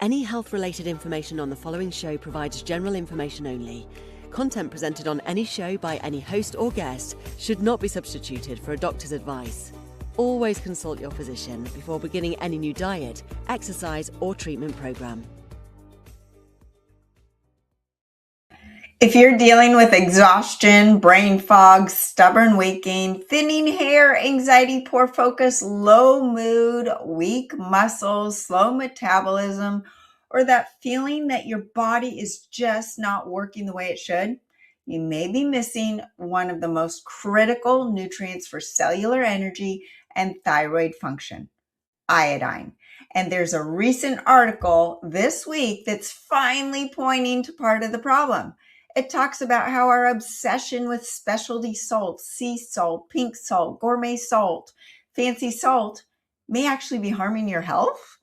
Any health-related information on the following show provides general information only. Content presented on any show by any host or guest should not be substituted for a doctor's advice. Always consult your physician before beginning any new diet, exercise, or treatment program. If you're dealing with exhaustion, brain fog, stubborn weight gain, thinning hair, anxiety, poor focus, low mood, weak muscles, slow metabolism, or that feeling that your body is just not working the way it should, you may be missing one of the most critical nutrients for cellular energy and thyroid function, iodine. And there's a recent article this week that's finally pointing to part of the problem. It talks about how our obsession with specialty salt, sea salt, pink salt, gourmet salt, fancy salt may actually be harming your health.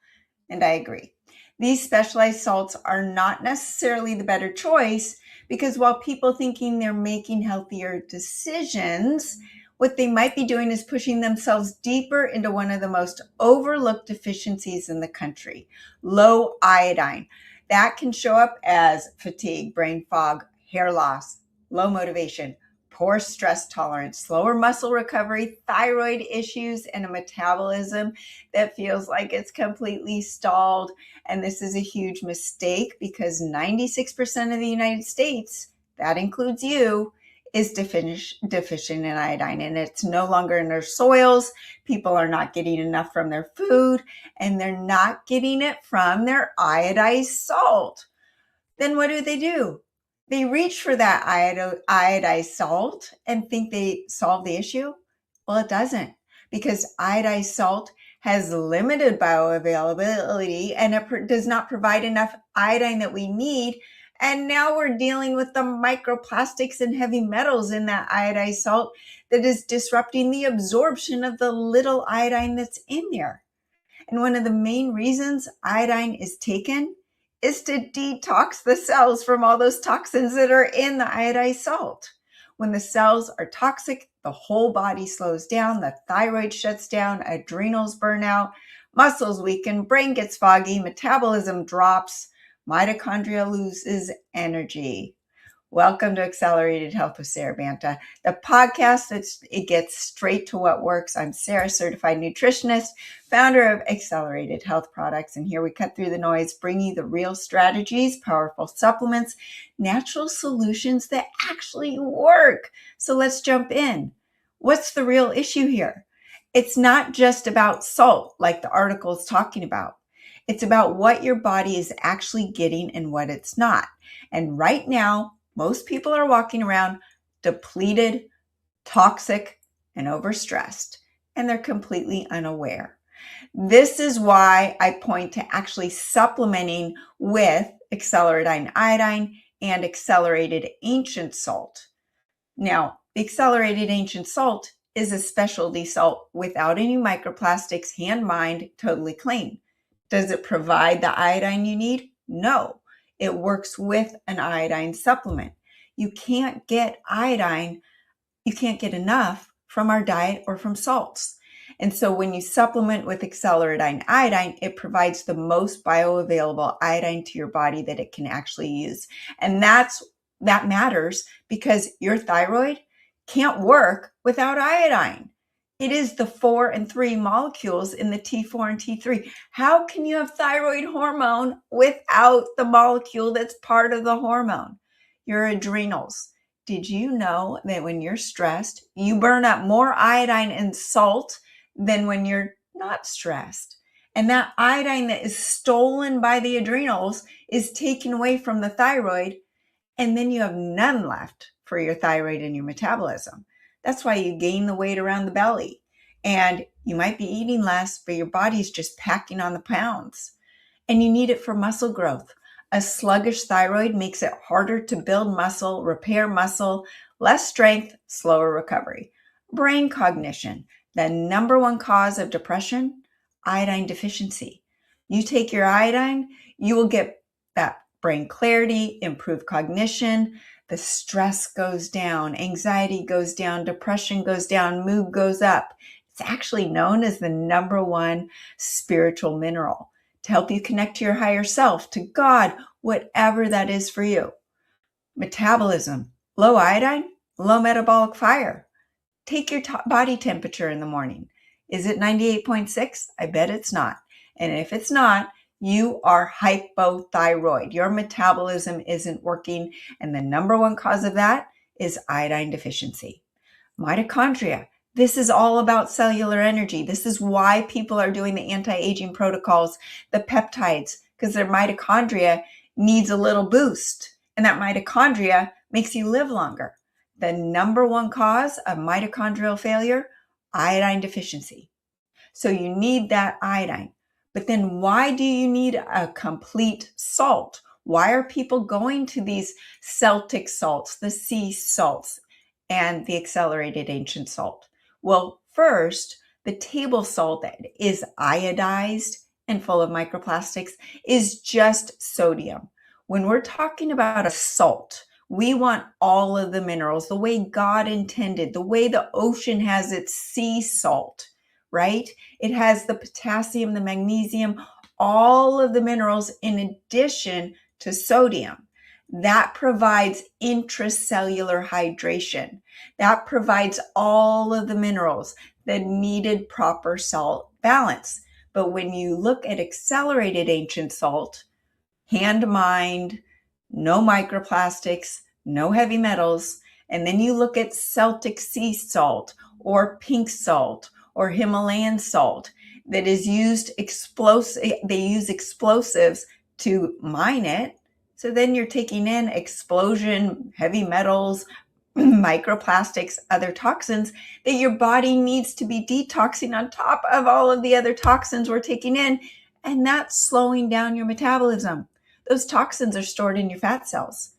And I agree. These specialized salts are not necessarily the better choice because while people thinking they're making healthier decisions, what they might be doing is pushing themselves deeper into one of the most overlooked deficiencies in the country, low iodine. That can show up as fatigue, brain fog, hair loss, low motivation, poor stress tolerance, slower muscle recovery, thyroid issues, and a metabolism that feels like it's completely stalled. And this is a huge mistake because 96% of the United States, that includes you, is deficient in iodine, and it's no longer in their soils. People are not getting enough from their food, and they're not getting it from their iodized salt. Then what do? They reach for that iodized salt and think they solve the issue. Well, it doesn't, because iodized salt has limited bioavailability and it does not provide enough iodine that we need. And now we're dealing with the microplastics and heavy metals in that iodized salt that is disrupting the absorption of the little iodine that's in there. And one of the main reasons iodine is taken is to detox the cells from all those toxins that are in the iodized salt. When the cells are toxic, the whole body slows down, the thyroid shuts down, adrenals burn out, muscles weaken, brain gets foggy, metabolism drops, mitochondria loses energy. Welcome to Accelerated Health with Sara Banta, the podcast it gets straight to what works. I'm Sara, certified nutritionist, founder of Accelerated Health Products, and here we cut through the noise, bring you the real strategies, powerful supplements, natural solutions that actually work. So let's jump in. What's the real issue here? It's not just about salt, like the article is talking about. It's about what your body is actually getting and what it's not. And right now, most people are walking around depleted, toxic, and overstressed, and they're completely unaware. This is why I point to actually supplementing with accelerated iodine and accelerated ancient salt. Now, the accelerated ancient salt is a specialty salt without any microplastics, hand-mined, totally clean. Does it provide the iodine you need? No. It works with an iodine supplement. You can't get iodine, you can't get enough from our diet or from salts. And so when you supplement with accelerated iodine, it provides the most bioavailable iodine to your body that it can actually use. And that matters because your thyroid can't work without iodine. It is the 4 and 3 molecules in the T4 and T3. How can you have thyroid hormone without the molecule that's part of the hormone? Your adrenals. Did you know that when you're stressed, you burn up more iodine and salt than when you're not stressed? And that iodine that is stolen by the adrenals is taken away from the thyroid, and then you have none left for your thyroid and your metabolism. That's why you gain the weight around the belly. And you might be eating less, but your body's just packing on the pounds. And you need it for muscle growth. A sluggish thyroid makes it harder to build muscle, repair muscle, less strength, slower recovery. Brain cognition, the number one cause of depression, iodine deficiency. You take your iodine, you will get that brain clarity, improved cognition, the stress goes down, anxiety goes down, depression goes down, mood goes up. It's actually known as the number one spiritual mineral. to help you connect to your higher self, to God, whatever that is for you. Metabolism, low iodine, low metabolic fire. Take your body temperature in the morning. Is it 98.6? I bet it's not. And if it's not, you are hypothyroid. Your metabolism isn't working. And the number one cause of that is iodine deficiency. Mitochondria. This is all about cellular energy. This is why people are doing the anti-aging protocols, the peptides, because their mitochondria needs a little boost. And that mitochondria makes you live longer. The number one cause of mitochondrial failure, iodine deficiency. So you need that iodine. But then why do you need a complete salt? Why are people going to these Celtic salts, the sea salts, and the accelerated ancient salt? Well, first, the table salt that is iodized and full of microplastics is just sodium. When we're talking about a salt, we want all of the minerals, the way God intended, the way the ocean has its sea salt, right? It has the potassium, the magnesium, all of the minerals in addition to sodium. That provides intracellular hydration. That provides all of the minerals, the needed proper salt balance. But when you look at accelerated ancient salt, hand-mined, no microplastics, no heavy metals, and then you look at Celtic sea salt or pink salt or Himalayan salt that is used they use explosives to mine it. So then you're taking in explosion, heavy metals, microplastics, other toxins that your body needs to be detoxing on top of all of the other toxins we're taking in. And that's slowing down your metabolism. Those toxins are stored in your fat cells.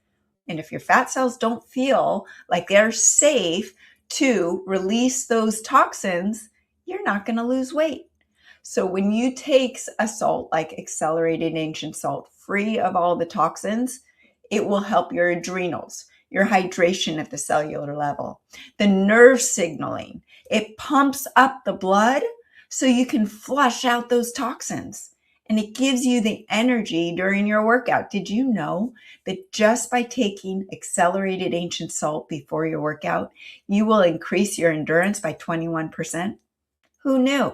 And if your fat cells don't feel like they're safe to release those toxins, you're not going to lose weight. So when you take a salt like accelerated ancient salt, free of all the toxins, it will help your adrenals, your hydration at the cellular level, the nerve signaling. It pumps up the blood so you can flush out those toxins. And it gives you the energy during your workout. Did you know that just by taking accelerated ancient salt before your workout, you will increase your endurance by 21%? Who knew?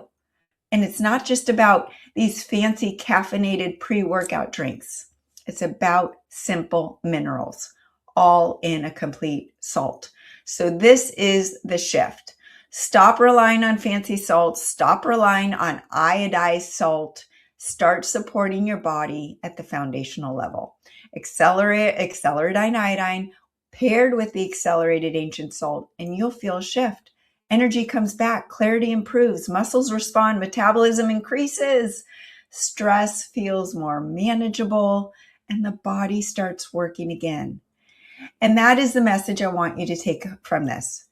And it's not just about these fancy caffeinated pre-workout drinks. It's about simple minerals, all in a complete salt. So this is the shift. Stop relying on fancy salts. Stop relying on iodized salt. Start supporting your body at the foundational level. Accelerated iodine paired with the accelerated ancient salt, and you'll feel a shift. Energy comes back, clarity improves, muscles respond, metabolism increases, stress feels more manageable, and the body starts working again. And that is the message I want you to take from this.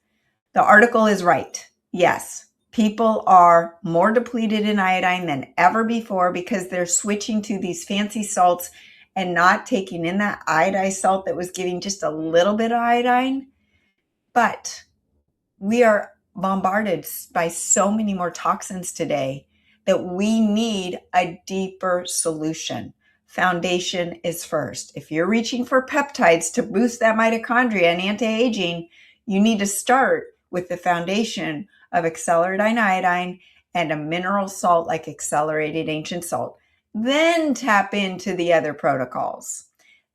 The article is right. Yes, people are more depleted in iodine than ever before because they're switching to these fancy salts and not taking in that iodized salt that was giving just a little bit of iodine. But we are bombarded by so many more toxins today that we need a deeper solution. Foundation is first. If you're reaching for peptides to boost that mitochondria and anti-aging, you need to start with the foundation of accelerated iodine and a mineral salt like accelerated ancient salt. Then tap into the other protocols.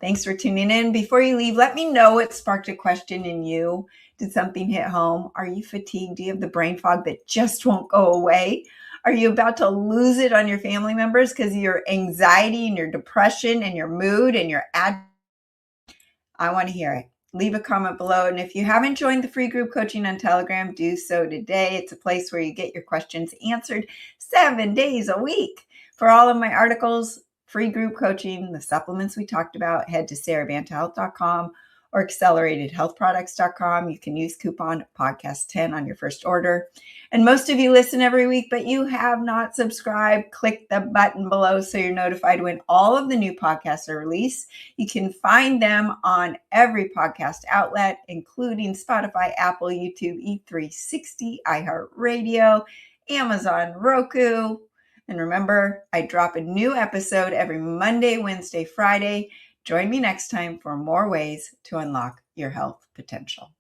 Thanks for tuning in. Before you leave, let me know what sparked a question in you. Did something hit home? Are you fatigued? Do you have the brain fog that just won't go away? Are you about to lose it on your family members because of your anxiety and your depression and your mood and your I want to hear it. Leave a comment below. And if you haven't joined the free group coaching on Telegram, do so today. It's a place where you get your questions answered 7 days a week. For all of my articles, free group coaching, the supplements we talked about, head to SaraBantaHealth.com or acceleratedhealthproducts.com. You can use coupon podcast10 on your first order. And most of you listen every week, but you have not subscribed. Click the button below so you're notified when all of the new podcasts are released. You can find them on every podcast outlet, including Spotify, Apple, YouTube, E360, iHeartRadio, Amazon, Roku. And remember, I drop a new episode every Monday, Wednesday, Friday. Join me next time for more ways to unlock your health potential.